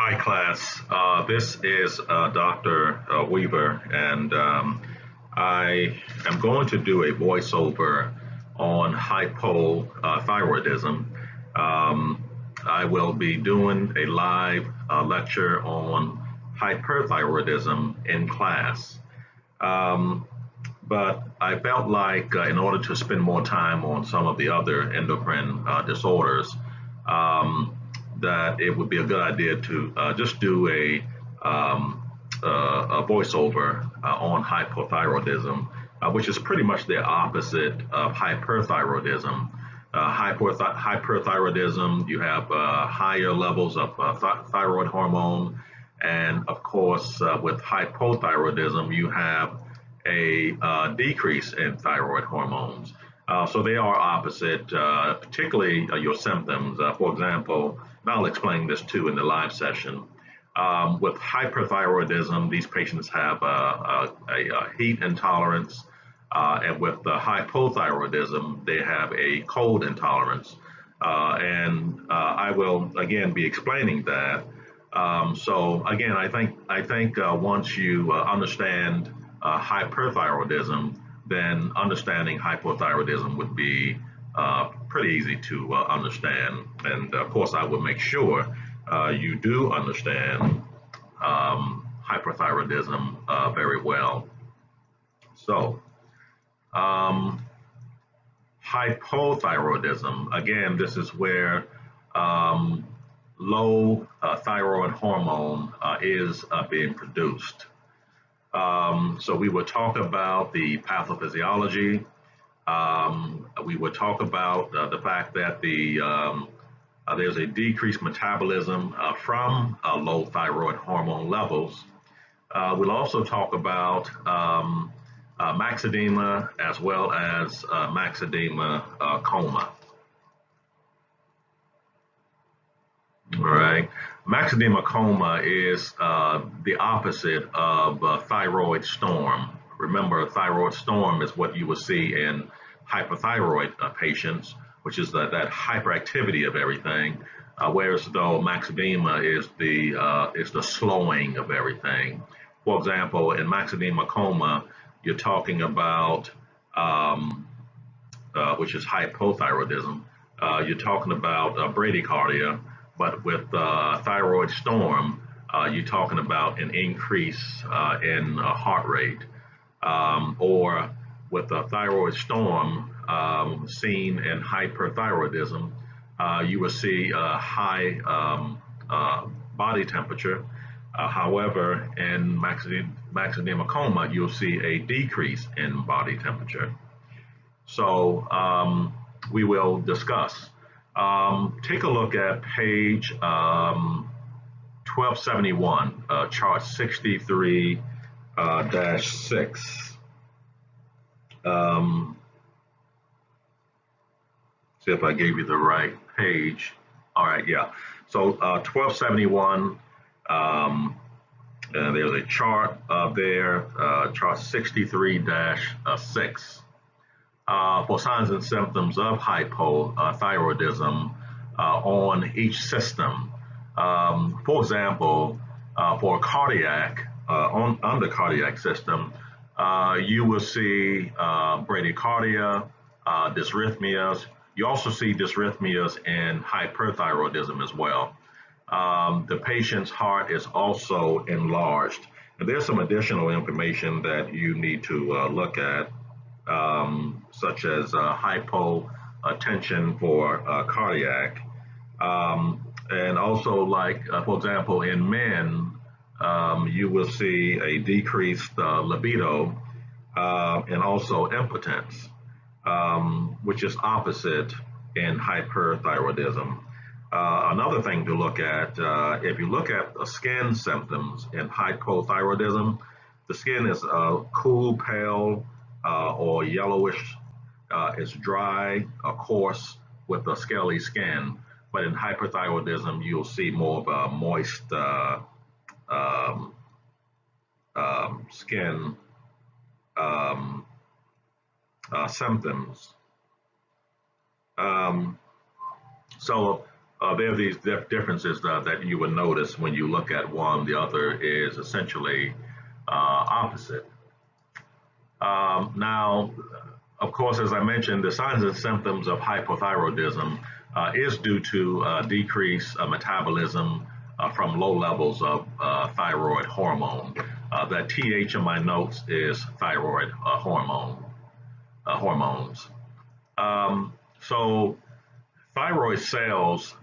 Hi, class. This is Dr. Weaver, and I am going to do a voiceover on hypothyroidism. I will be doing a live lecture on hyperthyroidism in class. Um, but I felt like in order to spend more time on some of the other endocrine disorders, um, that it would be a good idea to just do a voiceover on hypothyroidism, which is pretty much the opposite of hyperthyroidism. Hyperthyroidism, you have higher levels of thyroid hormone, and of course, with hypothyroidism, you have a decrease in thyroid hormones. So they are opposite, particularly your symptoms. For example, and I'll explain this too in the live session. With hyperthyroidism, these patients have a heat intolerance, and with the hypothyroidism, they have a cold intolerance. And I will again be explaining that. So again, I think once you understand hyperthyroidism, then understanding hypothyroidism would be pretty easy to understand. And of course, I will make sure you do understand hyperthyroidism very well. So, um, hypothyroidism, again, this is where um, low thyroid hormone is being produced. So we will talk about the pathophysiology. We will talk about the fact that there's a decreased metabolism from low thyroid hormone levels. We'll also talk about maxedema as well as maxedema coma. All right. Maxedema coma is the opposite of thyroid storm. Remember, thyroid storm is what you will see in hypothyroid patients, which is that hyperactivity of everything, whereas though maxedema is the slowing of everything. For example, in maxedema coma, you're talking about which is hypothyroidism. You're talking about bradycardia, but with thyroid storm, you're talking about an increase in heart rate. Or with the thyroid storm seen in hyperthyroidism, you will see a high body temperature. However, in maxedema coma, you'll see a decrease in body temperature. So we will discuss. Take a look at page 1271, chart 63 6. See if I gave you the right page. All right, yeah. So 1271, there's a chart there, chart 63 6. For signs and symptoms of hypothyroidism on each system. For example, for cardiac, on the cardiac system, you will see bradycardia, dysrhythmias. You also see dysrhythmias in hyperthyroidism as well. The patient's heart is also enlarged. And there's some additional information that you need to look at, such as hypotension for cardiac. And also, like, for example, in men, you will see a decreased libido and also impotence, which is opposite in hyperthyroidism. Another thing to look at, if you look at the skin symptoms in hypothyroidism, the skin is cool, pale, or yellowish. It's dry, coarse, with a scaly skin. But in hyperthyroidism, you'll see more of a moist skin symptoms. So there are these differences that you would notice when you look at one. The other is essentially opposite. Now, of course, as I mentioned, the signs and symptoms of hypothyroidism is due to decreased metabolism from low levels of thyroid hormone. That TH in my notes is thyroid hormones. So thyroid cells,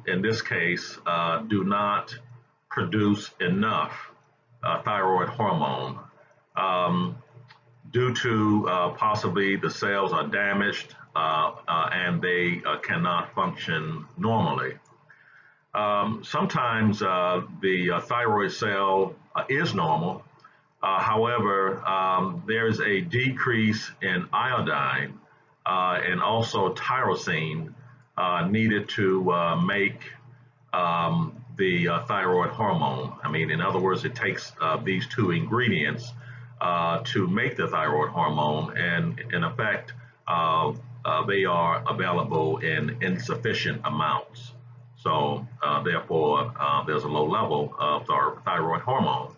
in this case, do not produce enough thyroid hormone due to possibly the cells are damaged and they cannot function normally. Sometimes the thyroid cell is normal. However, there's a decrease in iodine and also tyrosine needed to make the thyroid hormone. I mean, in other words, it takes these two ingredients to make the thyroid hormone, and in effect, they are available in insufficient amounts. So therefore, there's a low level of our thyroid hormone.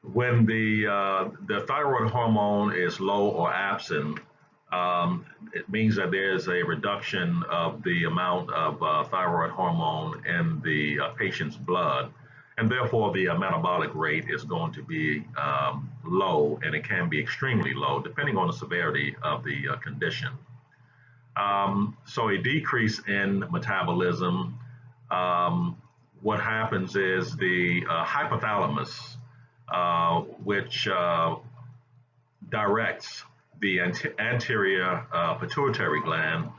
When the thyroid hormone is low or absent, it means that there's a reduction of the amount of thyroid hormone in the patient's blood, and therefore the metabolic rate is going to be low, and it can be extremely low depending on the severity of the condition. So a decrease in metabolism, what happens is the hypothalamus, which directs the anterior pituitary gland,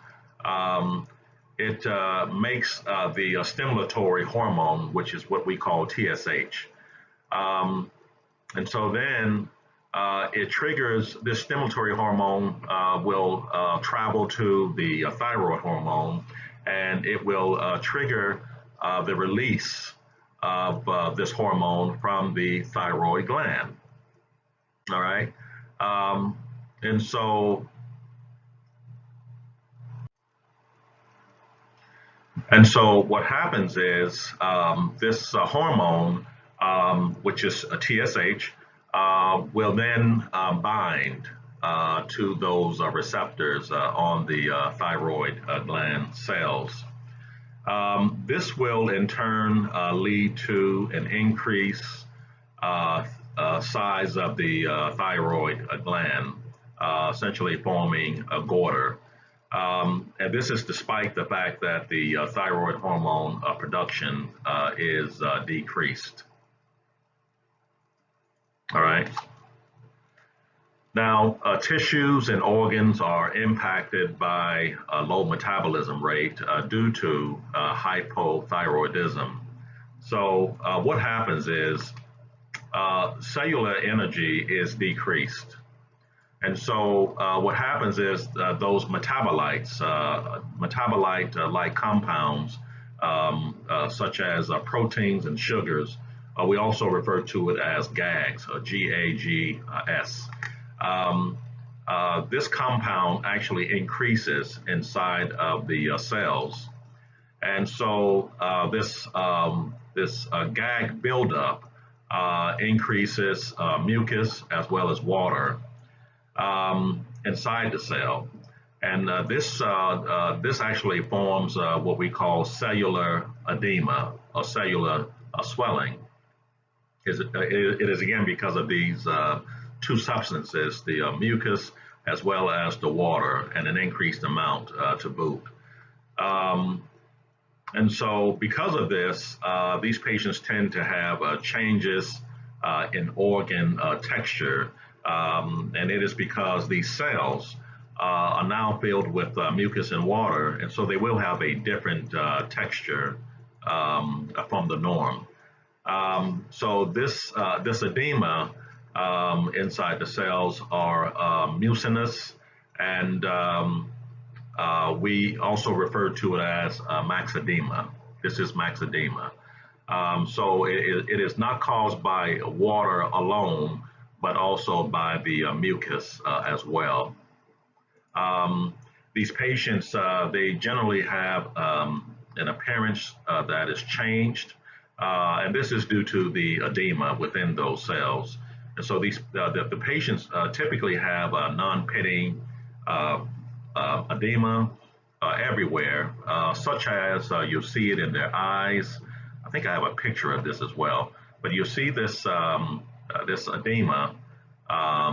it makes the stimulatory hormone, which is what we call TSH. And so then it triggers this stimulatory hormone will travel to the thyroid hormone, and it will trigger the release of this hormone from the thyroid gland. All right. And so what happens is this hormone, which is a TSH, will then bind to those receptors on the thyroid gland cells. This will in turn lead to an increase size of the thyroid gland, essentially forming a goiter. And this is despite the fact that the thyroid hormone production is decreased. All right. Now, tissues and organs are impacted by a low metabolism rate due to hypothyroidism. So what happens is cellular energy is decreased. And so what happens is those metabolites, metabolite-like compounds, such as proteins and sugars, we also refer to it as GAGs, G-A-G-S. This compound actually increases inside of the cells. And so this GAG buildup increases mucus as well as water inside the cell. And this actually forms what we call cellular edema or cellular swelling. It is again because of these two substances, the mucus as well as the water, and an increased amount to boot. And so because of this, these patients tend to have changes in organ texture, and it is because these cells are now filled with mucus and water, and so they will have a different texture from the norm. So this edema inside the cells are mucinous, and we also refer to it as maxedema. This is maxedema. So it is not caused by water alone, but also by the mucus as well. these patients, they generally have an appearance that is changed, and this is due to the edema within those cells. And so the patients typically have non-pitting edema everywhere, such as you'll see it in their eyes. I think I have a picture of this as well. But you'll see this this edema,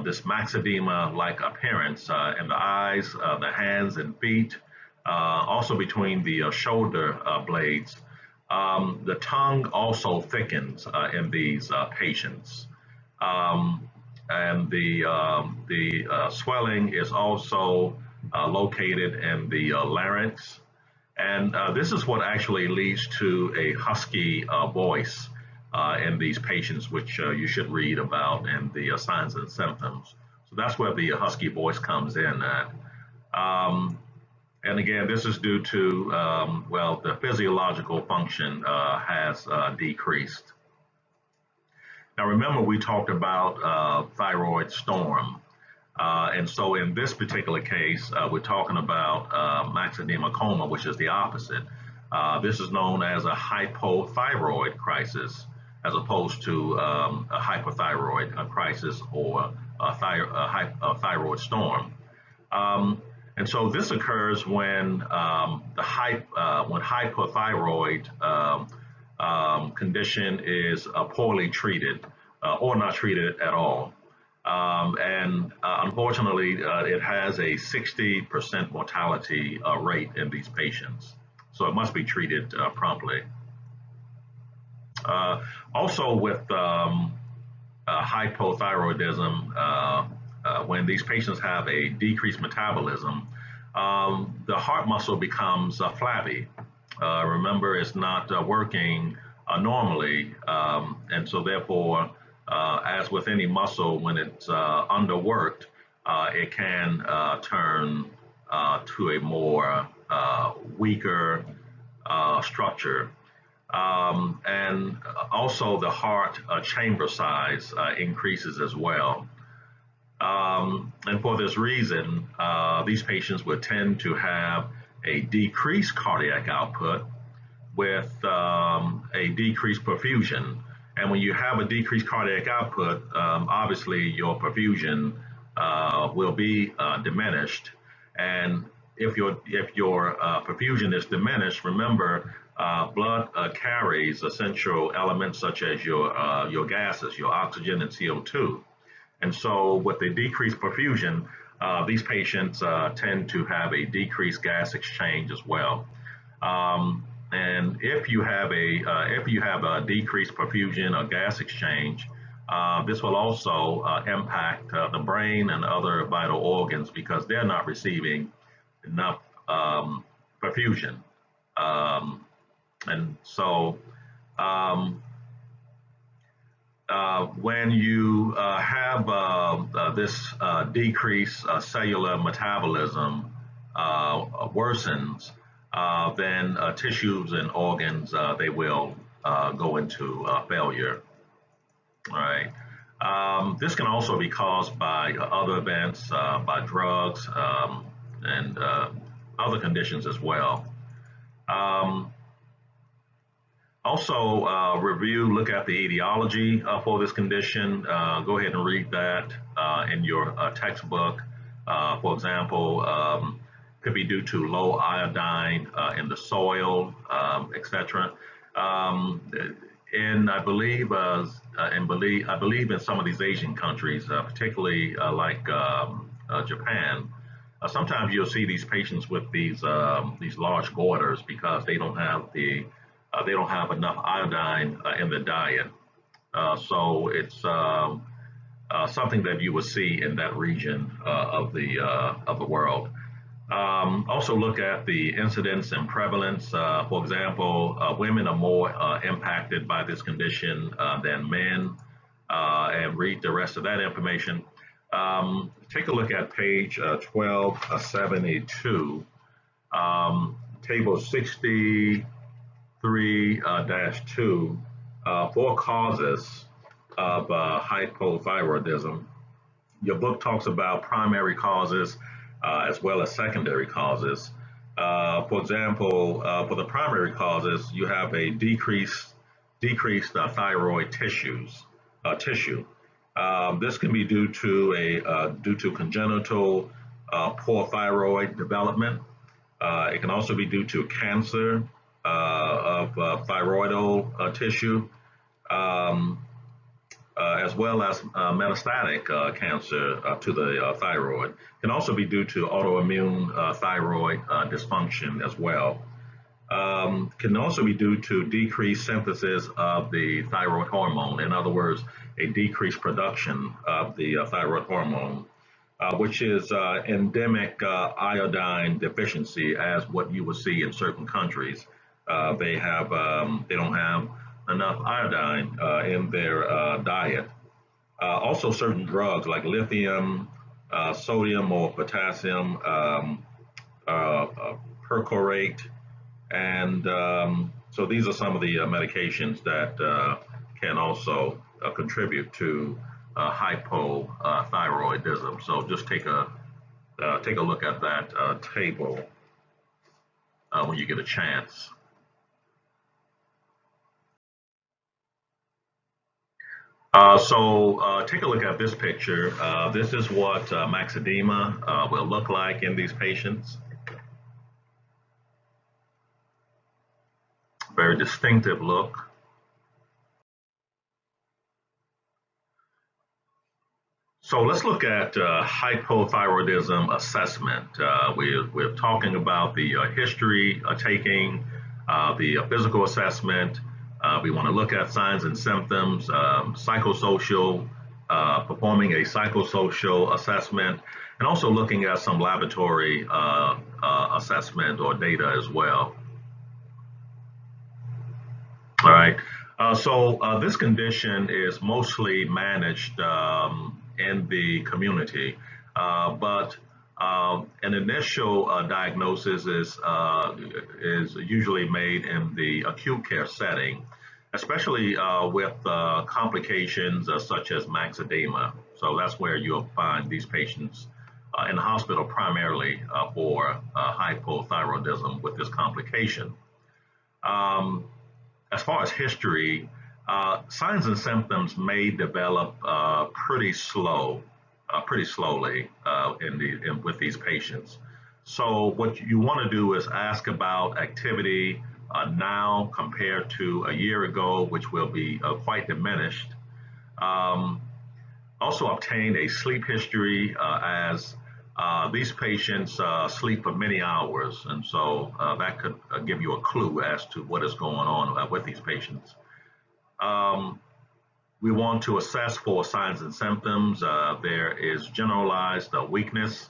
this maxedema-like appearance in the eyes, the hands and feet, also between the shoulder blades. The tongue also thickens in these patients. And the swelling is also located in the larynx. And this is what actually leads to a husky voice in these patients, which you should read about in the signs and symptoms. So that's where the husky voice comes in at. And again, this is due to, well, the physiological function has decreased. Now, remember, we talked about thyroid storm. And so in this particular case, we're talking about maxedema coma, which is the opposite. This is known as a hypothyroid crisis, as opposed to a hypothyroid crisis or a thyroid storm. And so this occurs when when hypothyroid condition is poorly treated or not treated at all. And unfortunately, it has a 60% mortality rate in these patients. So it must be treated promptly. Also with hypothyroidism, when these patients have a decreased metabolism, the heart muscle becomes flabby. Remember, it's not working normally, and so therefore, as with any muscle, when it's underworked, it can turn to a more weaker structure. And also the heart chamber size increases as well. And for this reason, these patients would tend to have a decreased cardiac output with a decreased perfusion. And when you have a decreased cardiac output, obviously your perfusion will be diminished. And if your perfusion is diminished, remember, blood carries essential elements such as your gases, your oxygen and CO2. And so with the decreased perfusion, these patients tend to have a decreased gas exchange as well. And if you have a decreased perfusion or gas exchange, this will also impact the brain and other vital organs because they're not receiving enough perfusion. And so when you have this decreased cellular metabolism worsens, then tissues and organs, they will go into failure. All right. This can also be caused by other events, by drugs, and other conditions as well. Also, look at the etiology for this condition. Go ahead and read that in your textbook. For example, could be due to low iodine in the soil, etc. And I believe in some of these Asian countries, particularly like Japan, sometimes you'll see these patients with these large goiters because they don't have enough iodine in the diet. So it's something that you will see in that region of the world. Also look at the incidence and prevalence. For example, women are more impacted by this condition than men, and read the rest of that information. Take a look at page 1272, table 63-2, 4 causes of hypothyroidism. Your book talks about primary causes. as well as secondary causes. For example, for the primary causes, you have a decreased thyroid tissue. This can be due to congenital poor thyroid development. It can also be due to cancer of thyroidal tissue, um, as well as metastatic cancer to the thyroid. It can also be due to autoimmune thyroid dysfunction as well. Can also be due to decreased synthesis of the thyroid hormone. In other words, a decreased production of the thyroid hormone, which is endemic iodine deficiency, as what you will see in certain countries. They don't have enough iodine in their diet. Also, certain drugs like lithium, sodium or potassium perchlorate, and so these are some of the medications that can also contribute to hypothyroidism. So just take a look at that table when you get a chance. Take a look at this picture. This is what myxedema will look like in these patients. Very distinctive look. So let's look at hypothyroidism assessment. We're talking about the history taking, the physical assessment. We want to look at signs and symptoms, psychosocial, performing a psychosocial assessment, and also looking at some laboratory assessment or data as well. All right. This condition is mostly managed in the community, but an initial diagnosis is usually made in the acute care setting, especially with complications such as myxedema. So that's where you'll find these patients in the hospital primarily for hypothyroidism with this complication. As far as history, signs and symptoms may develop pretty slowly with these patients. So what you want to do is ask about activity now compared to a year ago, which will be quite diminished. Also obtain a sleep history as these patients sleep for many hours, and so that could give you a clue as to what is going on with these patients. We want to assess for signs and symptoms. There is generalized weakness.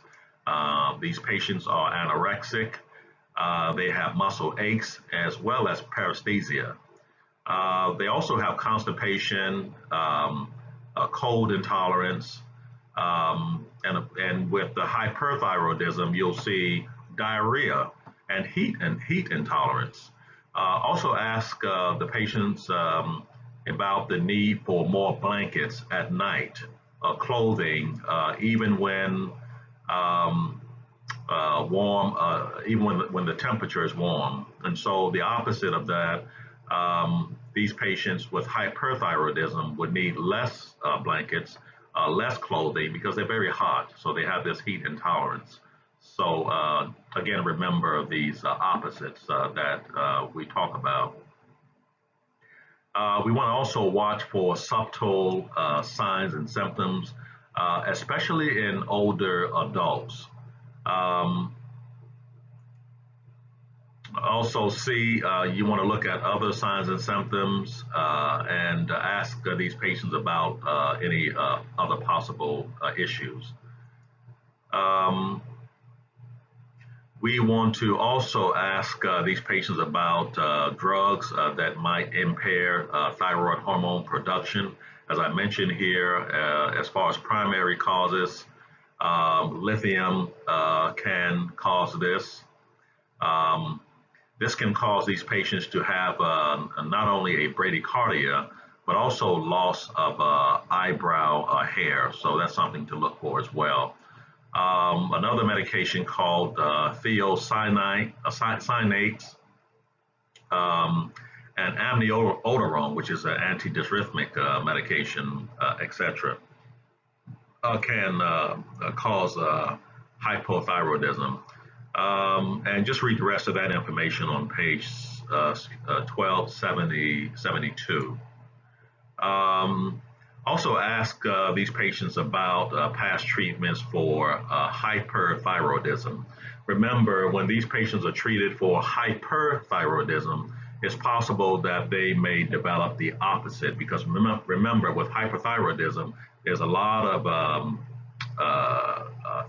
These patients are anorexic. They have muscle aches as well as paresthesia. They also have constipation, cold intolerance, and with the hyperthyroidism, you'll see diarrhea and heat intolerance. Also ask the patients about the need for more blankets at night, clothing, even when warm, even when the temperature is warm. And so the opposite of that, these patients with hyperthyroidism would need less blankets, less clothing because they're very hot, so they have this heat intolerance. So again, remember these opposites that we talk about. We want to also watch for subtle signs and symptoms, especially in older adults. Also you want to look at other signs and symptoms and ask these patients about any other possible issues. We want to also ask these patients about drugs that might impair thyroid hormone production. As I mentioned here, as far as primary causes, lithium can cause this. This can cause these patients to have not only a bradycardia, but also loss of eyebrow hair. So that's something to look for as well. Another medication called thiocyanate, and amiodarone, which is an antidysrhythmic medication, etc., can cause hypothyroidism. And just read the rest of that information on page 1272. Also ask these patients about past treatments for hyperthyroidism. Remember, when these patients are treated for hyperthyroidism, it's possible that they may develop the opposite, because remember with hyperthyroidism, there's a lot of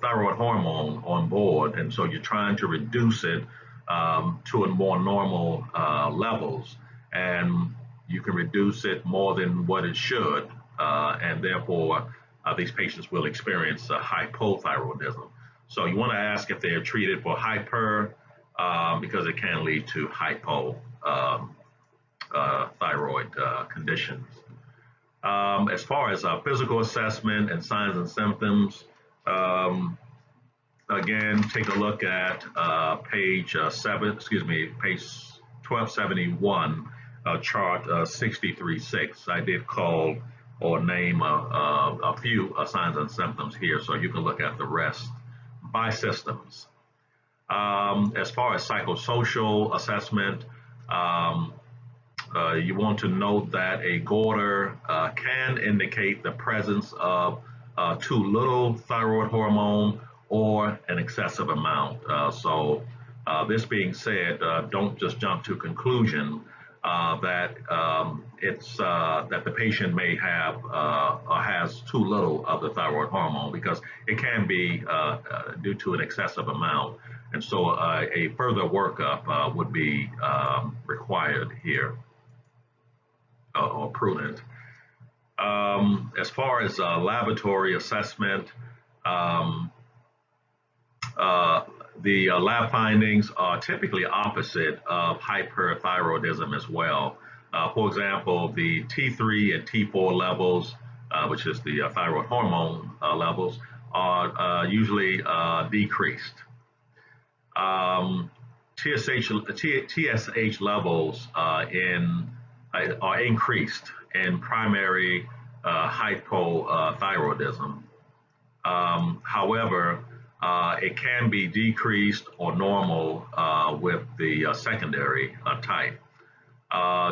thyroid hormone on board, and so you're trying to reduce it to a more normal levels, and you can reduce it more than what it should, and therefore these patients will experience hypothyroidism. So you want to ask if they are treated for hyper, because it can lead to hypothyroid conditions. As far as physical assessment and signs and symptoms, again, take a look at page 1271, chart 63.6. I did call or name a few signs and symptoms here, so you can look at the rest by systems. As far as psychosocial assessment, you want to note that a goiter can indicate the presence of too little thyroid hormone or an excessive amount. So this being said, don't just jump to conclusion that that the patient may have or has too little of the thyroid hormone, because it can be due to an excessive amount. And so a further workup would be required here, or prudent. As far as laboratory assessment, the lab findings are typically opposite of hyperthyroidism as well. For example, the T3 and T4 levels, which is the thyroid hormone levels, are usually decreased. TSH levels are increased in primary hypothyroidism. However, it can be decreased or normal with the secondary type.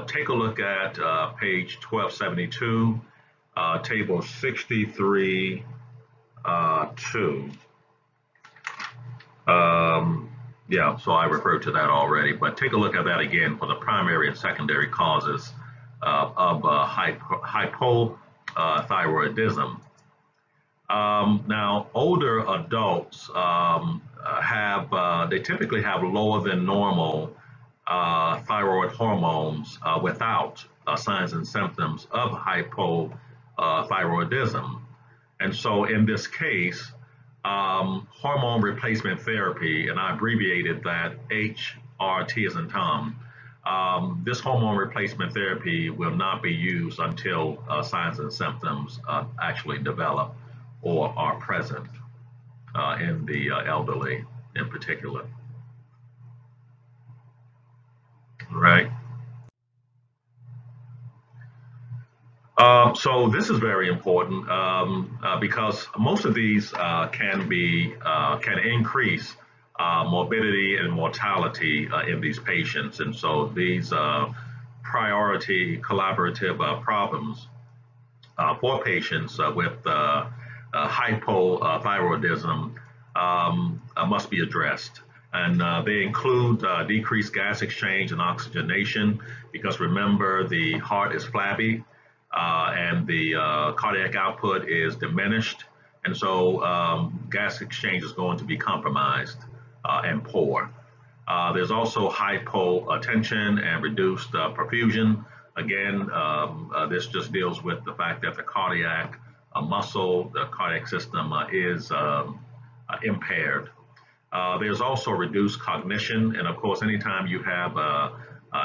Take a look at page 1272, table 63, 2. Yeah, so I referred to that already, but take a look at that again for the primary and secondary causes of hypothyroidism. Now, older adults they typically have lower than normal thyroid hormones without signs and symptoms of hypothyroidism. And so in this case, hormone replacement therapy, and I abbreviated that HRT as in Tom, this hormone replacement therapy will not be used until signs and symptoms actually develop or are present in the elderly in particular. Right. So this is very important because most of these can increase morbidity and mortality in these patients, and so these priority collaborative problems for patients with hypothyroidism must be addressed. And they include decreased gas exchange and oxygenation, because remember, the heart is flabby and the cardiac output is diminished. And so gas exchange is going to be compromised and poor. There's also hypotension and reduced perfusion. Again, this just deals with the fact that the cardiac muscle, the cardiac system is impaired. There's also reduced cognition, and of course, anytime you have a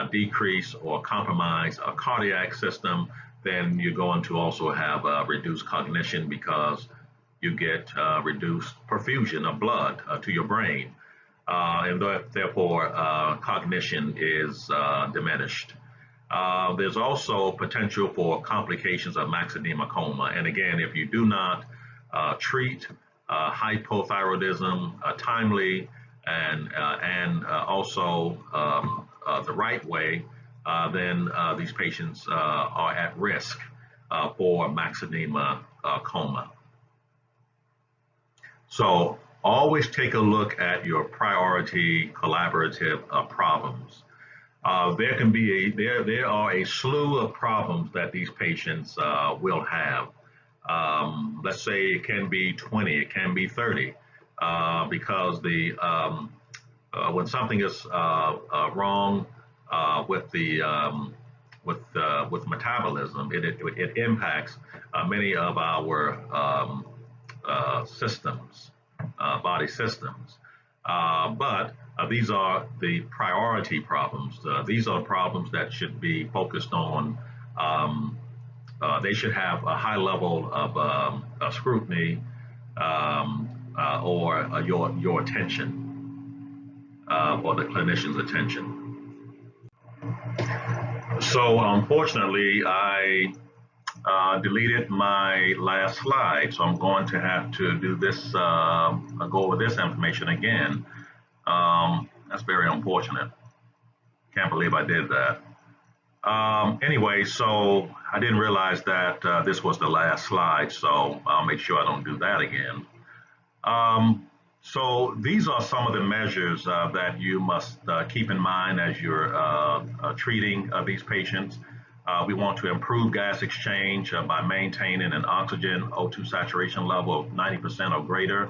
decrease or compromise a cardiac system, then you're going to also have reduced cognition, because you get reduced perfusion of blood to your brain, and therefore cognition is diminished. There's also potential for complications of myxedema coma. And again, if you do not treat hypothyroidism timely and also the right way, then these patients are at risk for myxedema coma. So always take a look at your priority collaborative problems. There are a slew of problems that these patients will have. Let's say it can be 20, it can be 30, because when something is wrong with metabolism, it impacts many of our systems, body systems. But these are the priority problems. These are problems that should be focused on. They should have a high level of scrutiny or your attention, or the clinician's attention. So unfortunately, I deleted my last slide, so I'm going to have to do this, go over this information again. That's very unfortunate. Can't believe I did that. Anyway, so I didn't realize that this was the last slide, so I'll make sure I don't do that again. So these are some of the measures that you must keep in mind as you're treating these patients. We want to improve gas exchange by maintaining an oxygen O2 saturation level of 90% or greater.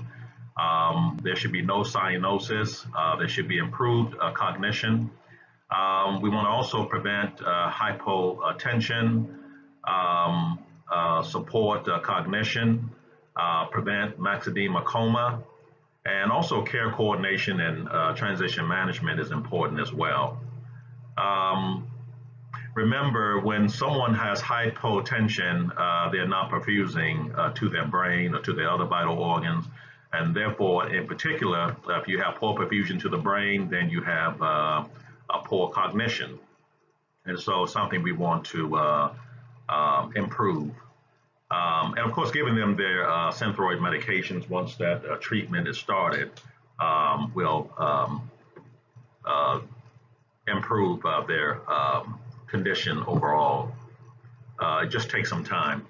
There should be no cyanosis. There should be improved cognition. We want to also prevent hypotension, support cognition, prevent myxedema coma, and also care coordination and transition management is important as well. Remember, when someone has hypotension, they're not perfusing to their brain or to their other vital organs. And therefore, in particular, if you have poor perfusion to the brain, then you have a poor cognition. And so something we want to improve. And of course, giving them their synthroid medications once that treatment is started will improve their condition overall. It just takes some time.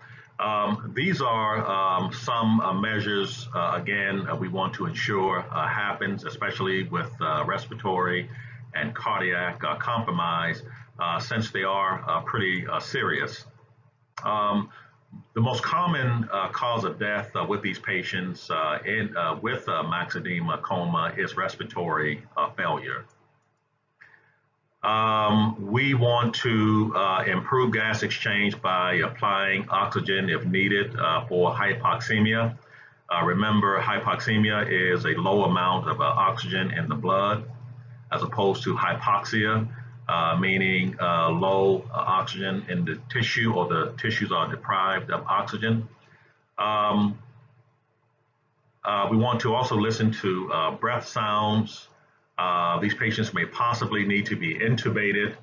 These are some measures, again, we want to ensure happens, especially with respiratory and cardiac compromise, since they are pretty serious. The most common cause of death with these patients with myxedema coma is respiratory failure. We want to improve gas exchange by applying oxygen if needed for hypoxemia. Remember, hypoxemia is a low amount of oxygen in the blood, as opposed to hypoxia, meaning low oxygen in the tissue, or the tissues are deprived of oxygen. We want to also listen to breath sounds. These patients may possibly need to be intubated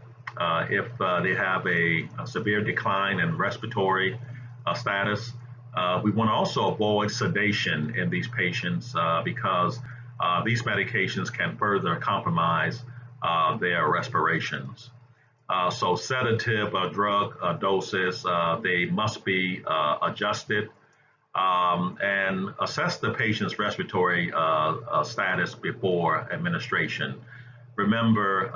if they have a severe decline in respiratory status. We want to also avoid sedation in these patients because these medications can further compromise their respirations. So sedative drug doses, they must be adjusted, and assess the patient's respiratory status before administration. Remember,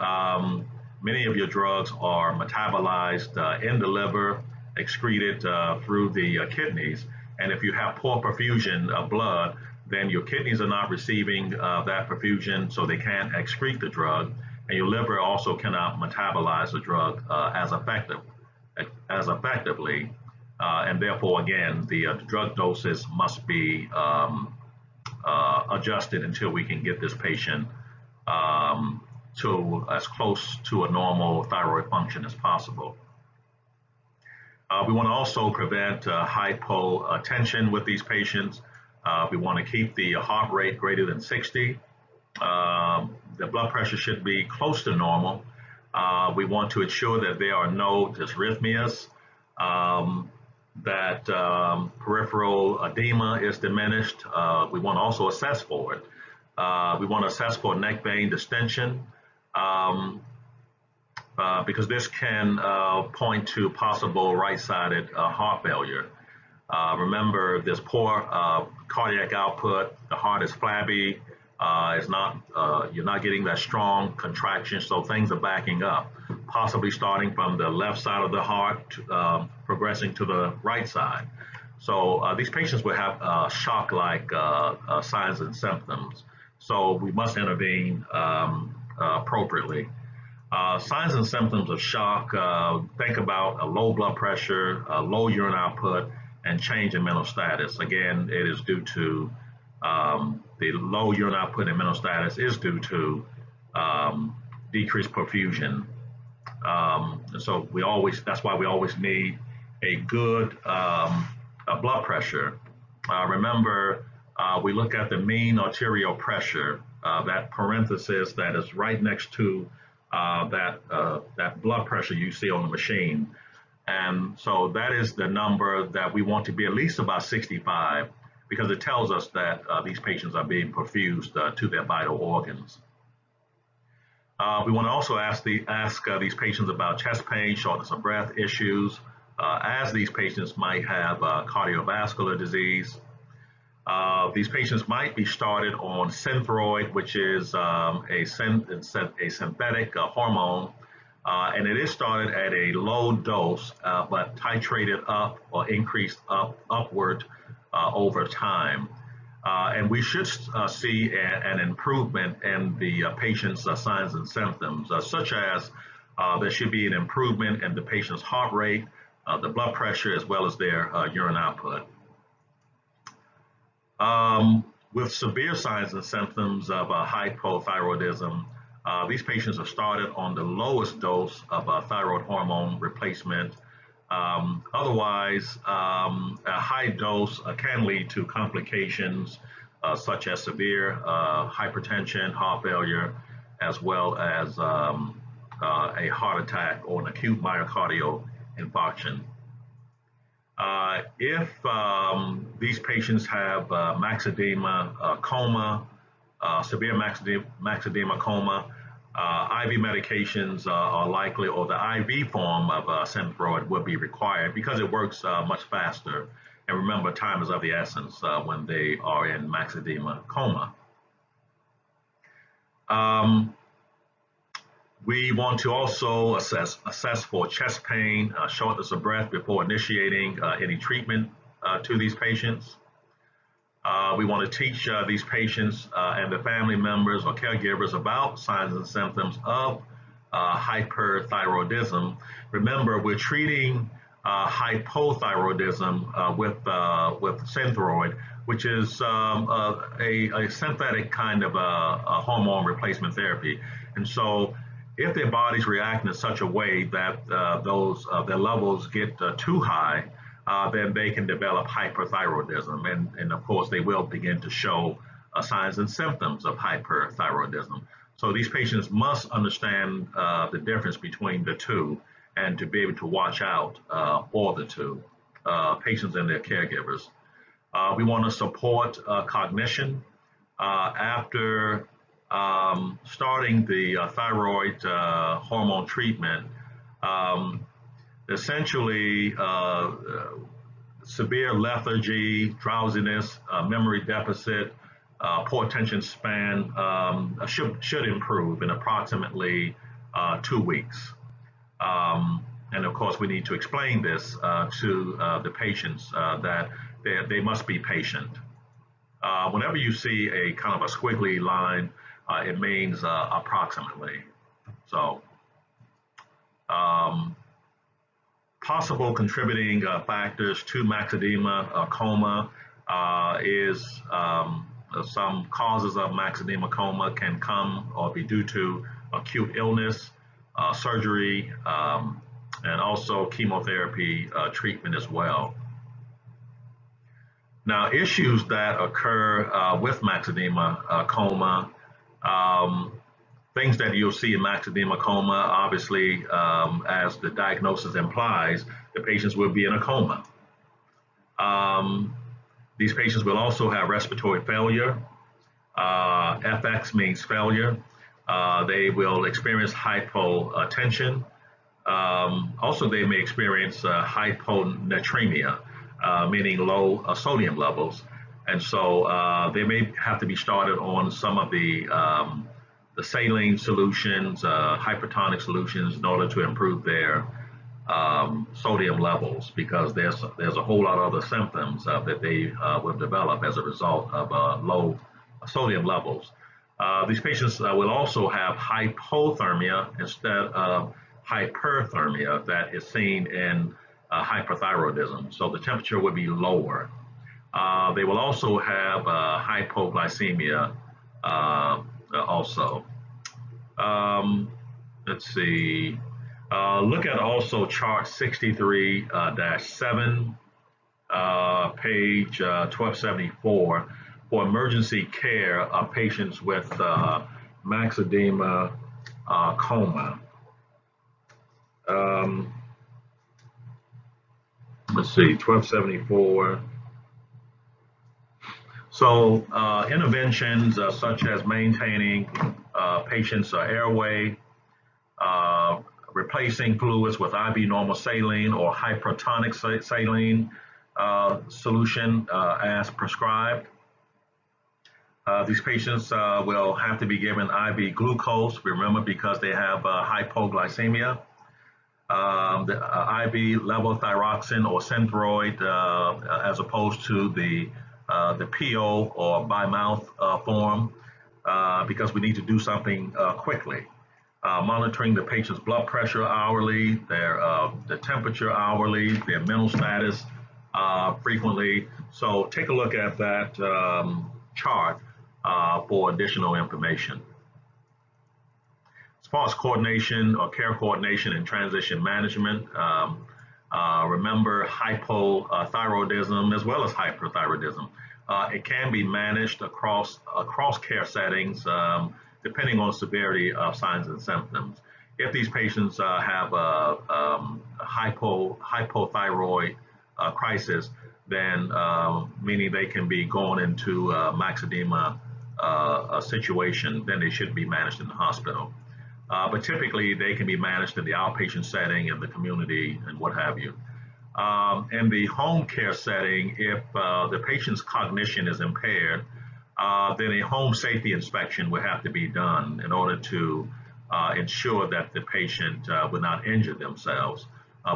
many of your drugs are metabolized in the liver, excreted through the kidneys, and if you have poor perfusion of blood, then your kidneys are not receiving that perfusion, so they can't excrete the drug, and your liver also cannot metabolize the drug as effectively. And therefore, again, the drug doses must be adjusted until we can get this patient to as close to a normal thyroid function as possible. We want to also prevent hypotension with these patients. We want to keep the heart rate greater than 60. The blood pressure should be close to normal. We want to ensure that there are no dysrhythmias, that peripheral edema is diminished. We want to also assess for it. We want to assess for neck vein distension, because this can point to possible right-sided heart failure. Remember, there's poor cardiac output. The heart is flabby. You're not getting that strong contraction, so things are backing up, possibly starting from the left side of the heart, progressing to the right side. So these patients will have shock-like signs and symptoms. So we must intervene appropriately. Signs and symptoms of shock, think about a low blood pressure, a low urine output, and change in mental status. Again, it is due to the low urine output and mental status is due to decreased perfusion. And so that's why we always need a good blood pressure. Remember, we look at the mean arterial pressure, that parenthesis that is right next to that blood pressure you see on the machine. And so that is the number that we want to be at least about 65, because it tells us that these patients are being perfused to their vital organs. We want to also ask these patients about chest pain, shortness of breath issues, as these patients might have cardiovascular disease. These patients might be started on Synthroid, which is a synthetic hormone, and it is started at a low dose, but titrated up or increased upward over time. And we should see an improvement in the patient's signs and symptoms, such as there should be an improvement in the patient's heart rate, the blood pressure, as well as their urine output. With severe signs and symptoms of hypothyroidism, these patients are started on the lowest dose of thyroid hormone replacement. Otherwise, a high dose can lead to complications such as severe hypertension, heart failure, as well as a heart attack or an acute myocardial infarction. If these patients have maxedema coma, severe maxedema coma, IV medications are likely, or the IV form of Synthroid would be required because it works much faster. And remember, time is of the essence when they are in maxedema coma. We want to also assess for chest pain, shortness of breath before initiating any treatment to these patients. We want to teach these patients and the family members or caregivers about signs and symptoms of hyperthyroidism. Remember, we're treating hypothyroidism with Synthroid, which is a synthetic kind of a hormone replacement therapy. And so if their bodies react in such a way that their levels get too high, then they can develop hyperthyroidism. And of course, they will begin to show signs and symptoms of hyperthyroidism. So these patients must understand the difference between the two and to be able to watch out for the two, patients and their caregivers. We want to support cognition after starting the thyroid hormone treatment. Essentially, severe lethargy, drowsiness, memory deficit, poor attention span should improve in approximately 2 weeks. And of course, we need to explain this to the patients that they must be patient. Whenever you see a kind of a squiggly line, it means approximately. So, possible contributing factors to maxedema coma is some causes of maxedema coma can come or be due to acute illness, surgery, and also chemotherapy treatment as well. Now, issues that occur with myxedema coma, things that you'll see in myxedema coma, obviously, as the diagnosis implies, the patients will be in a coma. These patients will also have respiratory failure. FX means failure. They will experience hypotension. Also, they may experience hyponatremia, meaning low sodium levels. And so they may have to be started on some of the saline solutions, hypertonic solutions, in order to improve their sodium levels, because there's a whole lot of other symptoms that they will develop as a result of low sodium levels. These patients will also have hypothermia instead of hyperthermia that is seen in hypothyroidism. So the temperature would be lower. They will also have hypoglycemia also. Let's see. Look at also chart 63-7, page 1274, for emergency care of patients with myxedema coma. Let's see, 1274. So interventions such as maintaining patients' airway, replacing fluids with IV normal saline or hypertonic saline solution as prescribed. These patients will have to be given IV glucose, remember, because they have hypoglycemia. The IV levothyroxine or Synthroid, as opposed to the PO or by mouth form, because we need to do something quickly. Monitoring the patient's blood pressure hourly, their temperature hourly, their mental status frequently. So take a look at that chart for additional information. As far as coordination or care coordination and transition management, remember hypothyroidism as well as hyperthyroidism. It can be managed across care settings depending on severity of signs and symptoms. If these patients have a hypothyroid crisis, then meaning they can be going into myxedema a situation, then they should be managed in the hospital. But typically they can be managed in the outpatient setting, in the community, and what have you. In the home care setting, if the patient's cognition is impaired, then a home safety inspection would have to be done in order to ensure that the patient would not injure themselves.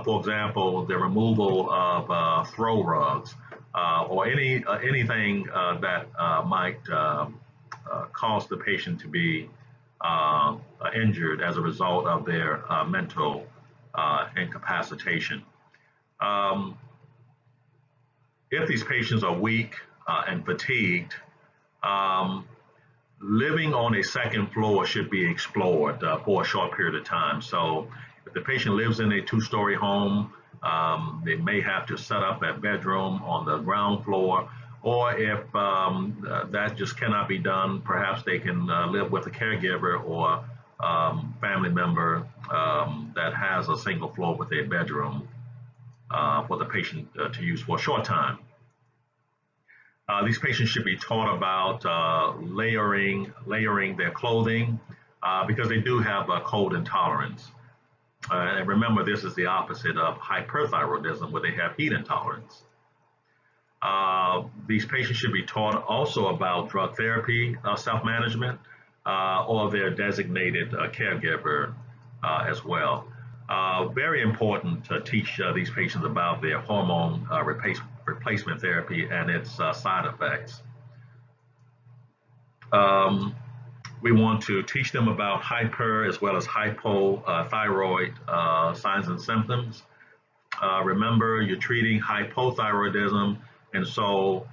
For example, the removal of throw rugs or anything that might cause the patient to be injured as a result of their mental incapacitation. If these patients are weak and fatigued, living on a second floor should be explored for a short period of time. So if the patient lives in a two-story home, they may have to set up that bedroom on the ground floor, or if that just cannot be done, perhaps they can live with a caregiver or family member that has a single floor with a bedroom for the patient to use for a short time. These patients should be taught about layering their clothing because they do have a cold intolerance. And remember, this is the opposite of hyperthyroidism, where they have heat intolerance. These patients should be taught also about drug therapy, self-management, or their designated caregiver as well. Very important to teach these patients about their hormone replacement therapy and its side effects. We want to teach them about hyper as well as hypothyroid signs and symptoms. Remember, you're treating hypothyroidism, and so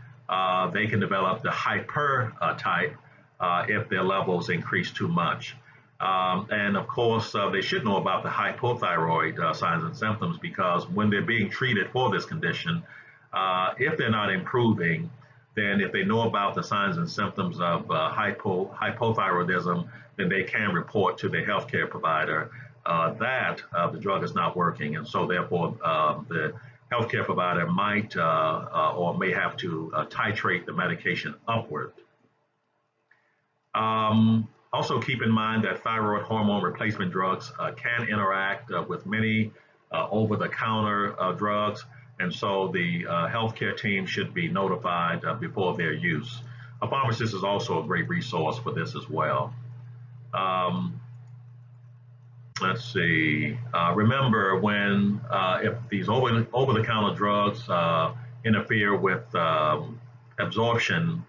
they can develop the hyper type if their levels increase too much. And of course, they should know about the hypothyroid signs and symptoms, because when they're being treated for this condition, If they're not improving, then if they know about the signs and symptoms of hypothyroidism, then they can report to their healthcare provider that the drug is not working, and so therefore the healthcare provider might or may have to titrate the medication upward. Also keep in mind that thyroid hormone replacement drugs can interact with many over-the-counter drugs, and so the healthcare team should be notified before their use. A pharmacist is also a great resource for this as well. Let's see. Remember, when if these over-the-counter drugs interfere with absorption,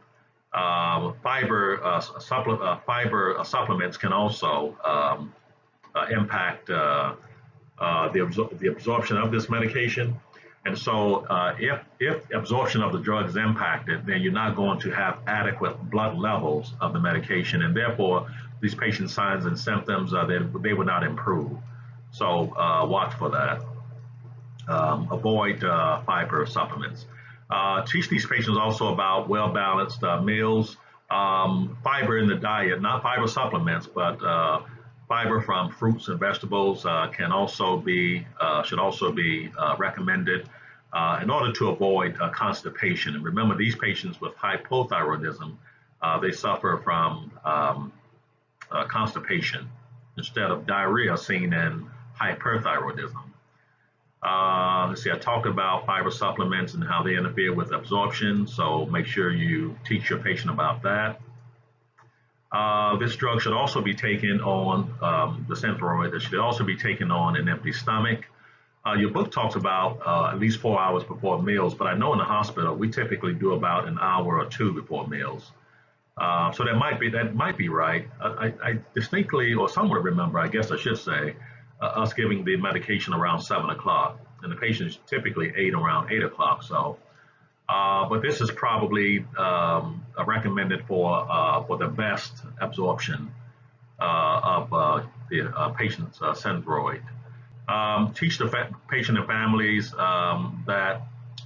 fiber supplements can also impact the absorption of this medication. And so if absorption of the drug is impacted, then you're not going to have adequate blood levels of the medication, and therefore these patients' signs and symptoms, they will not improve. So watch for that. Avoid fiber supplements. Teach these patients also about well-balanced meals, fiber in the diet, not fiber supplements, but fiber from fruits and vegetables should also be recommended in order to avoid constipation. And remember, these patients with hypothyroidism, they suffer from constipation instead of diarrhea seen in hyperthyroidism. Let's see, I talked about fiber supplements and how they interfere with absorption, so make sure you teach your patient about that. This drug should also be taken on, the Synthroid, it should also be taken on an empty stomach. Your book talks about at least 4 hours before meals, but I know in the hospital we typically do about an hour or two before meals. So that might be right. I distinctly, or somewhat remember, I guess I should say, us giving the medication around 7 o'clock, and the patients typically ate around 8 o'clock. So, but this is probably recommended for the best absorption of the patient's Synthroid. Teach the patient and families that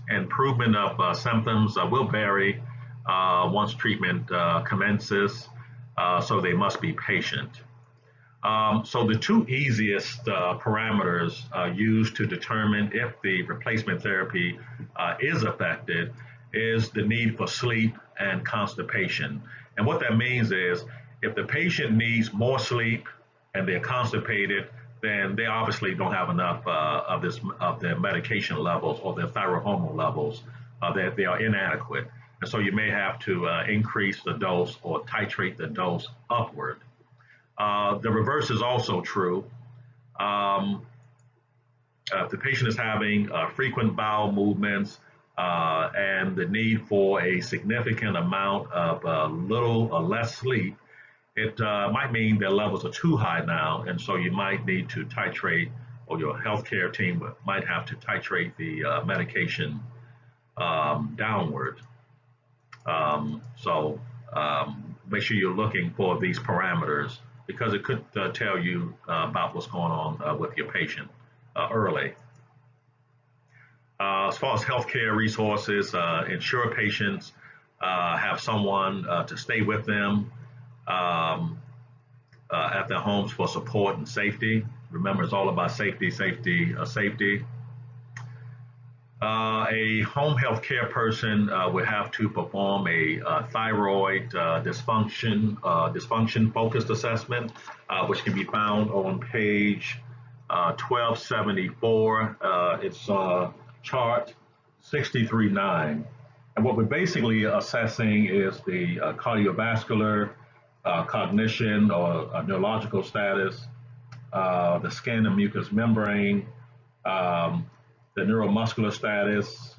improvement of symptoms will vary once treatment commences, so they must be patient. So the two easiest parameters used to determine if the replacement therapy is effective is the need for sleep and constipation. And what that means is if the patient needs more sleep and they're constipated, then they obviously don't have enough of their medication levels or their thyroid hormone levels, that they are inadequate. And so you may have to increase the dose or titrate the dose upward. The reverse is also true. If the patient is having frequent bowel movements and the need for a significant amount of little or less sleep, it might mean their levels are too high now, and so you might need to titrate, or your healthcare team might have to titrate the medication downward. So make sure you're looking for these parameters, because it could tell you about what's going on with your patient early. As far as healthcare resources, ensure patients have someone to stay with them at their homes for support and safety. Remember, it's all about safety, safety, safety. A home health care person would have to perform a thyroid dysfunction focused assessment, which can be found on page 1274. It's chart 63-9. And what we're basically assessing is the cardiovascular, cognition or neurological status, the skin and mucous membrane, the neuromuscular status.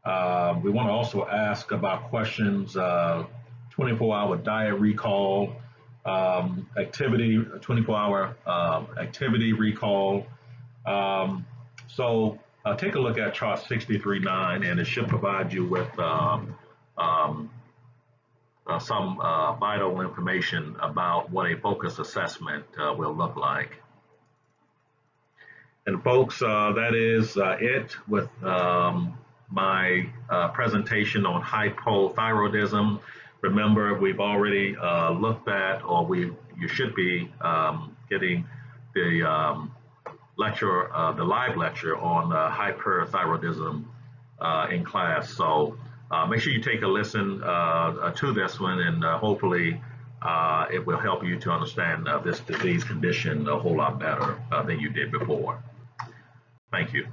We want to also ask about questions, 24-hour diet recall, activity, 24-hour activity recall. So take a look at chart 63-9, and it should provide you with some vital information about what a focus assessment will look like. And folks, that is it with my presentation on hypothyroidism. Remember, we've already looked at, or you should be getting the lecture, the live lecture on hyperthyroidism in class. So make sure you take a listen to this one, and hopefully it will help you to understand this disease condition a whole lot better than you did before. Thank you.